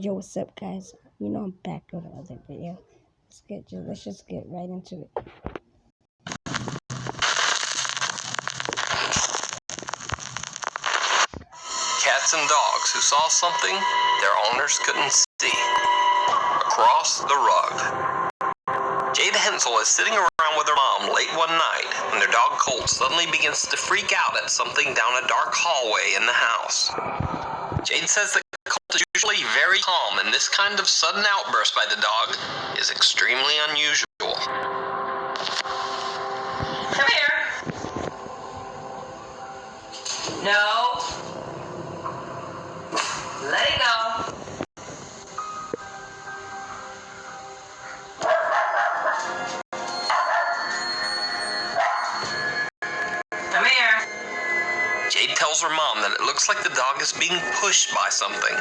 Yo, what's up, guys? You know I'm back with another video. Let's just get right into it. Cats and dogs who saw something their owners couldn't see. Across the rug. Jade Hensel is sitting around with her mom late one night when their dog Colt suddenly begins to freak out at something down a dark hallway in the house. Jade says that Colt is usually very calm, and this kind of sudden outburst by the dog is extremely unusual. Come here. No. Let it go. Come here. Jade tells her mom that it looks like the dog is being pushed by something.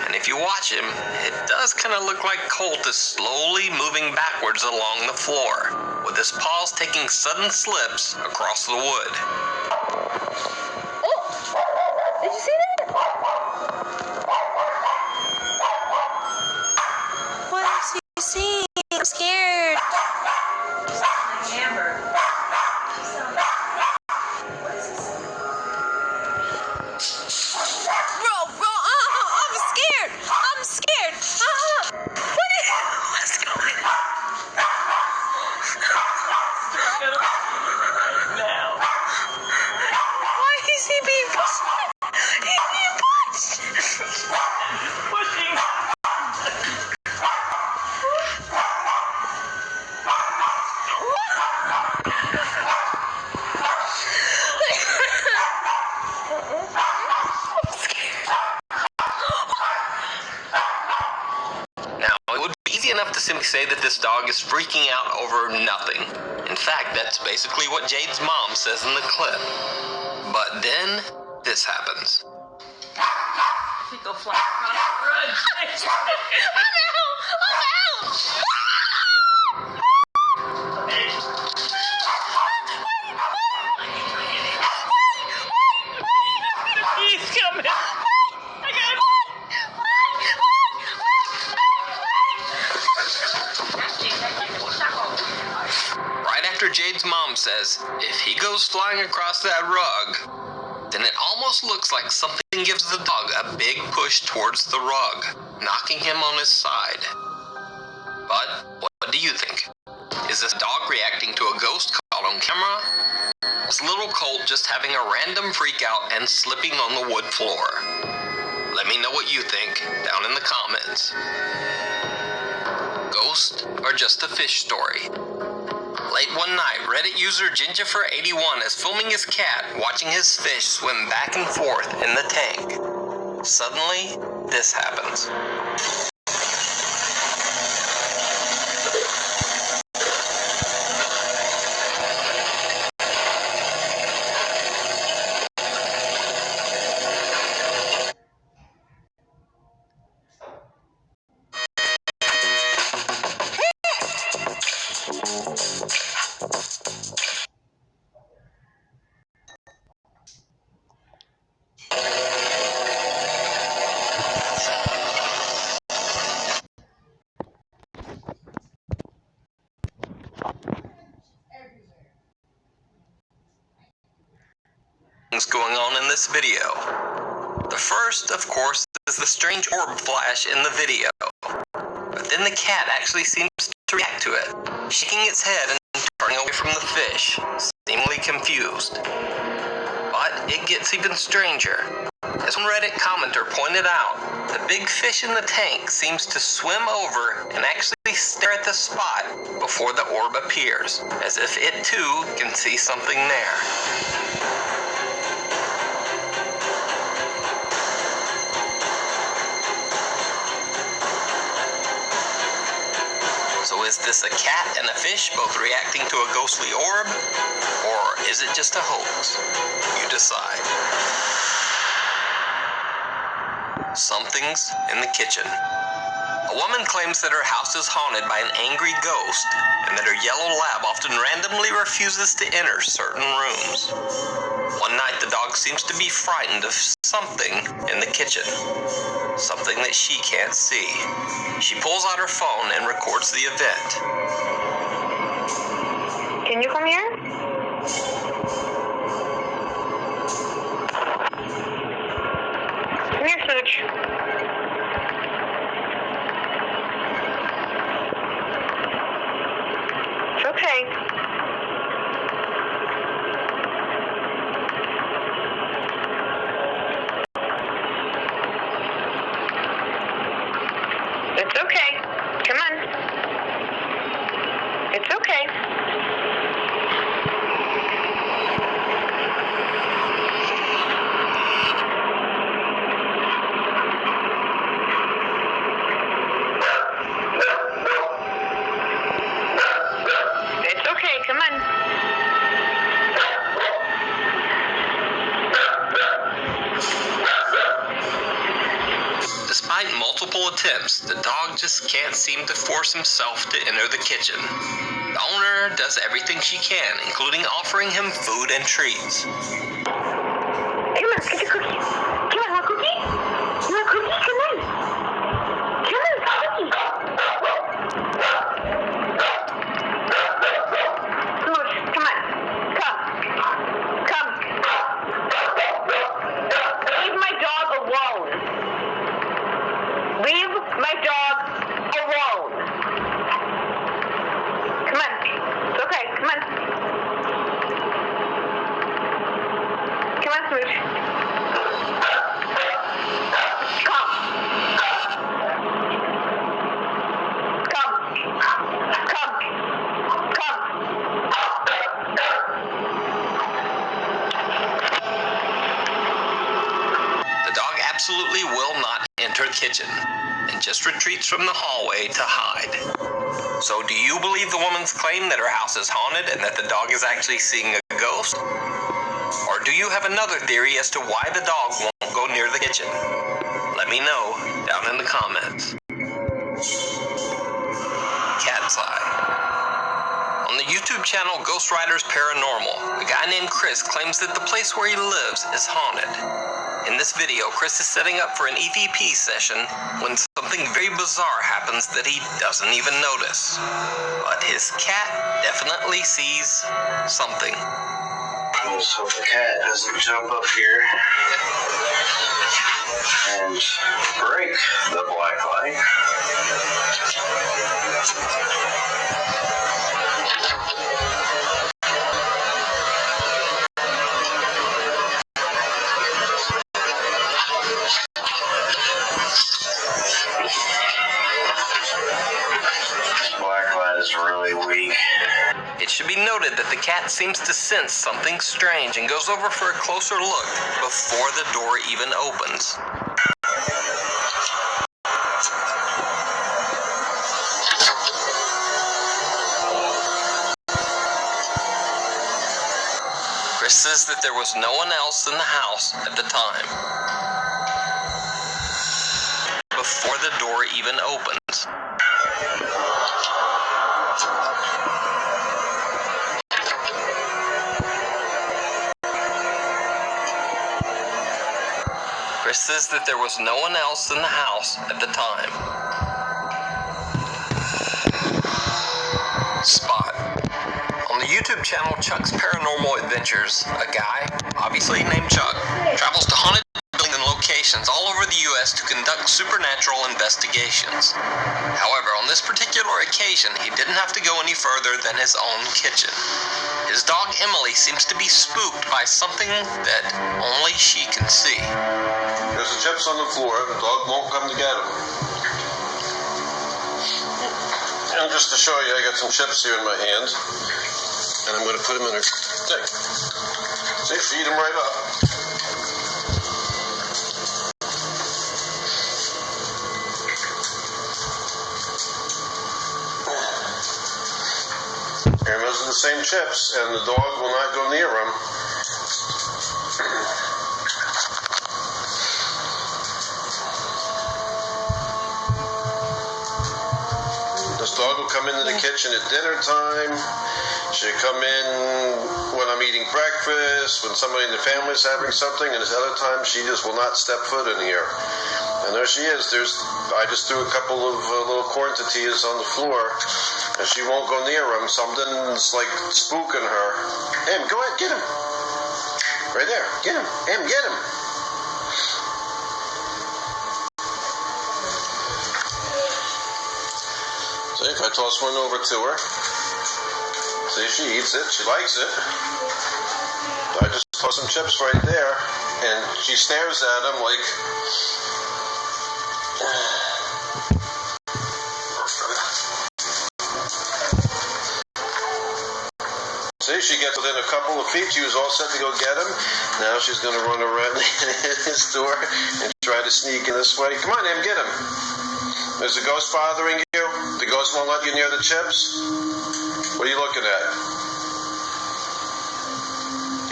And if you watch him, it does kind of look like Colt is slowly moving backwards along the floor, with his paws taking sudden slips across the wood. Oh! Did you see that? What is he seeing? I'm scared. Amber. I'm scared. What's going on? Now. Why is he being pushed? He's being pushed. Pushing. Enough to simply say that this dog is freaking out over nothing. In fact, that's basically what Jade's mom says in the clip. But then, this happens. We go fly across the road. I'm out. He's coming. Right after Jade's mom says, if he goes flying across that rug, then it almost looks like something gives the dog a big push towards the rug, knocking him on his side. But what do you think? Is this dog reacting to a ghost caught on camera? Is little Colt just having a random freak out and slipping on the wood floor? Let me know what you think down in the comments. Ghost or just a fish story? Late one night, Reddit user Gingifer81 is filming his cat watching his fish swim back and forth in the tank. Suddenly, this happens. Going on in this video. The first, of course, is the strange orb flash in the video. But then the cat actually seems to react to it, shaking its head and turning away from the fish, seemingly confused. But it gets even stranger. As one Reddit commenter pointed out, the big fish in the tank seems to swim over and actually stare at the spot before the orb appears, as if it too can see something there. So is this a cat and a fish both reacting to a ghostly orb? Or is it just a hoax? You decide. Something's in the kitchen. A woman claims that her house is haunted by an angry ghost and that her yellow lab often randomly refuses to enter certain rooms. One night the dog seems to be frightened of something in the kitchen. Something that she can't see. She pulls out her phone and records the event. Can you come here? Come here, Smooch. It's okay. It's okay. Come on. It's okay. It's okay. Come on. Despite multiple attempts, the dog just can't seem to force himself to enter the kitchen. The owner does everything she can, including offering him food and treats. Come on, get your cookie. Come on, want a cookie? You want a cookie? Come on. Come on, cookie. Smooch, come on. Come. Leave my dog alone. Leave my dog alone. Come on. It's okay. Come on. Come on, Smooch. Come. The dog absolutely will not enter the kitchen and just retreats from the hallway to hide. So do you believe the woman's claim that her house is haunted and that the dog is actually seeing a ghost? Or do you have another theory as to why the dog won't go near the kitchen? Let me know down in the comments. Cat's Eye. On the YouTube channel Ghost Riders Paranormal, a guy named Chris claims that the place where he lives is haunted. In this video, Chris is setting up for an EVP session when something very bizarre happens that he doesn't even notice. But his cat definitely sees something. Let's hope the cat doesn't jump up here and break the black light. This black light is really weak. It should be noted that the cat seems to sense something strange and goes over for a closer look before the door even opens. Chris says that there was no one else in the house at the time. Before the door even opens. Chris says that there was no one else in the house at the time. Spot. On the YouTube channel Chuck's Paranormal Adventures, a guy, obviously named Chuck, travels to haunted buildings and locations all over the U.S. to conduct supernatural investigations. However, on this particular occasion, he didn't have to go any further than his own kitchen. His dog Emily seems to be spooked by something that only she can see. There's the chips on the floor. The dog won't come to get them. And just to show you, I got some chips here in my hand. And I'm going to put them in a thing. See, feed them right up. And those are the same chips, and the dog will not go near them. This dog will come into the kitchen at dinner time. She'll come in when I'm eating breakfast, when somebody in the family is having something, and at other times she just will not step foot in here. And there she is. I just threw a couple of little corn tortillas on the floor, and she won't go near them. Something's like spooking her. Em, go ahead, get him. Right there, get him. Em, get him. See, if I toss one over to her, see, she eats it. She likes it. I just toss some chips right there, and she stares at them like... See, she gets within a couple of feet. She was all set to go get him. Now she's going to run around his door and try to sneak in this way. Come on, Em, get him. Is the ghost bothering you? The ghost won't let you near the chips? What are you looking at?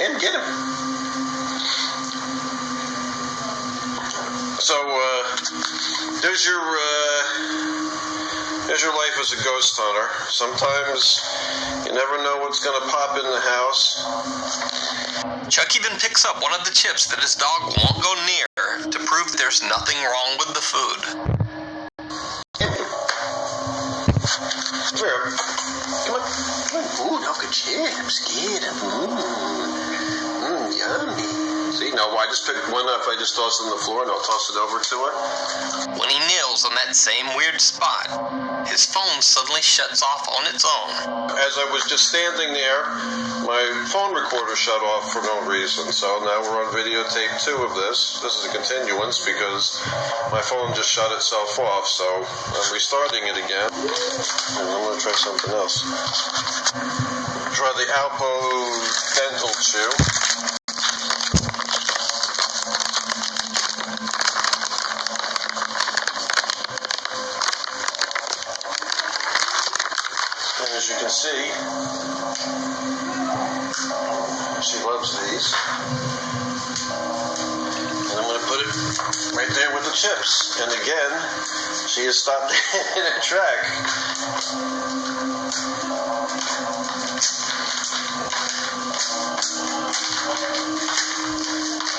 Em, get him. So, there's your life as a ghost hunter. Sometimes you never know what's going to pop in the house. Chuck even picks up one of the chips that his dog won't go near to prove there's nothing wrong with the food. Come here. Come on. Ooh, no good chips. Get them. Yummy. See, no, I just picked one up. I just tossed it on the floor, and I'll toss it over to her. When he kneels on that same weird spot, his phone suddenly shuts off on its own. As I was just standing there, my phone recorder shut off for no reason. So now we're on videotape 2 of this. This is a continuance because my phone just shut itself off. So I'm restarting it again. And I'm going to try something else. Try the Alpo Dental Chew. And as you can see, she loves these. And I'm going to put it right there with the chips. And again, she has stopped in her track.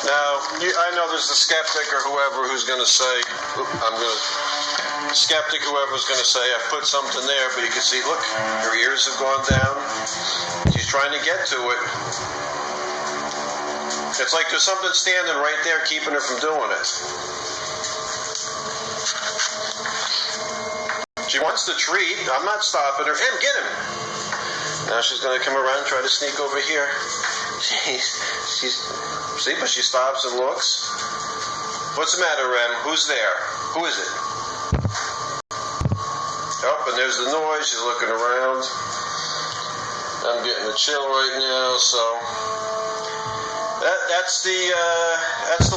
Now, I know there's a skeptic or whoever who's going to say, skeptic whoever's going to say, I put something there, but you can see, look, her ears have gone down. She's trying to get to it. It's like there's something standing right there keeping her from doing it. She wants the treat. I'm not stopping her. Em, get him. Now she's going to come around and try to sneak over here. See, but she stops and looks. What's the matter, Em? Who's there? Who is it? Oh, and there's the noise. She's looking around. I'm getting a chill right now, so that's the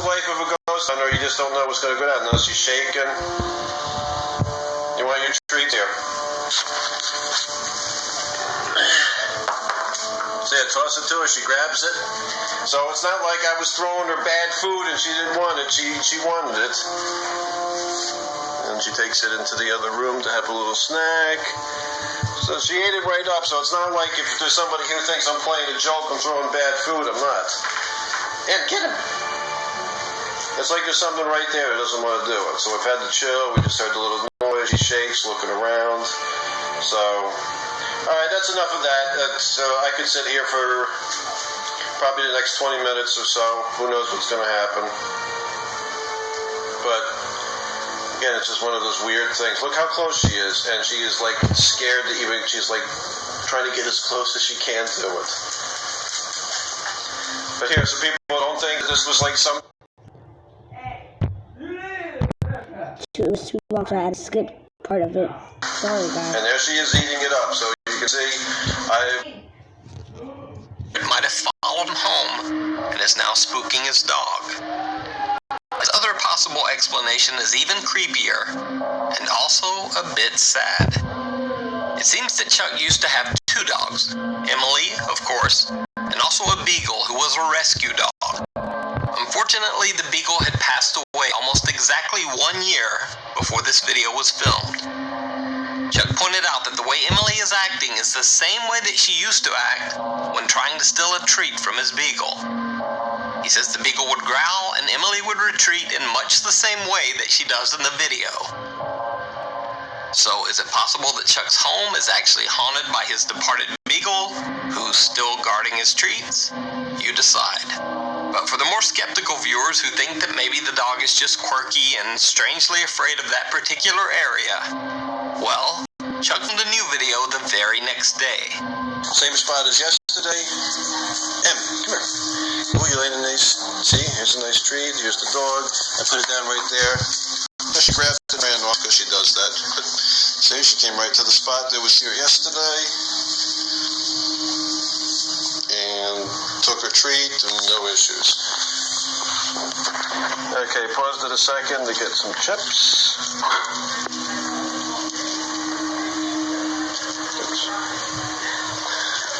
life of a ghost hunter. You just don't know what's going to go down unless she's shaking. You want your treat here? See, I toss it to her. She grabs it. So it's not like I was throwing her bad food and she didn't want it. She wanted it. And she takes it into the other room to have a little snack. So she ate it right up. So it's not like if there's somebody who thinks I'm playing a joke and throwing bad food, I'm not. And get him. It's like there's something right there that doesn't want to do it. So we've had the chill. We just heard the little noise. She shakes, looking around. So, all right, that's enough of that. I could sit here for probably the next 20 minutes or so. Who knows what's going to happen. But again, it's just one of those weird things. Look how close she is, and she is like scared to even, she's like trying to get as close as she can to it. But here, so people don't think that this was like some... It was too long, so I had to skip part of it. Sorry, guys. And there she is eating it up, so you can see, It might have followed him home and is now spooking his dog. His other possible explanation is even creepier and also a bit sad. It seems that Chuck used to have 2 dogs, Emily, of course, and also a beagle who was a rescue dog. Unfortunately, the beagle had passed away almost exactly 1 year before this video was filmed. Chuck pointed out that the way Emily is acting is the same way that she used to act when trying to steal a treat from his beagle. He says the beagle would growl and Emily would retreat in much the same way that she does in the video. So, is it possible that Chuck's home is actually haunted by his departed beagle, who's still guarding his treats? You decide. But for the more skeptical viewers who think that maybe the dog is just quirky and strangely afraid of that particular area, well, Chuck filmed a new video the very next day. Same spot as yesterday. Em, come here. Oh, you laid a nice, see, here's a nice treat, here's the dog. I put it down right there. She grabbed it and ran off because she does that. But see, she came right to the spot that was here yesterday. And took her treat and no issues. Okay, paused it a second to get some chips.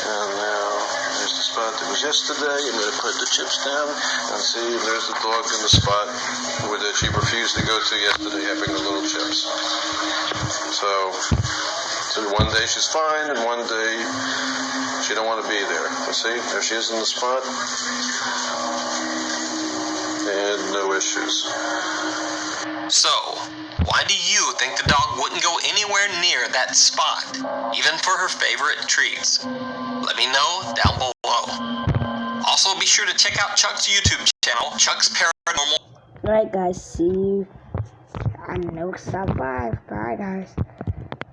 And now, there's the spot that was yesterday. I'm going to put the chips down and see, there's the dog in the spot where she refused to go to yesterday, having the little chips. So one day she's fine, and one day she don't want to be there. You see, there she is in the spot. And no issues. So, why do you think the dog wouldn't go anywhere near that spot, even for her favorite treats? Let me know down below. Also, be sure to check out Chuck's YouTube channel, Chuck's Paranormal. Alright guys, see you on next top 5. Bye guys.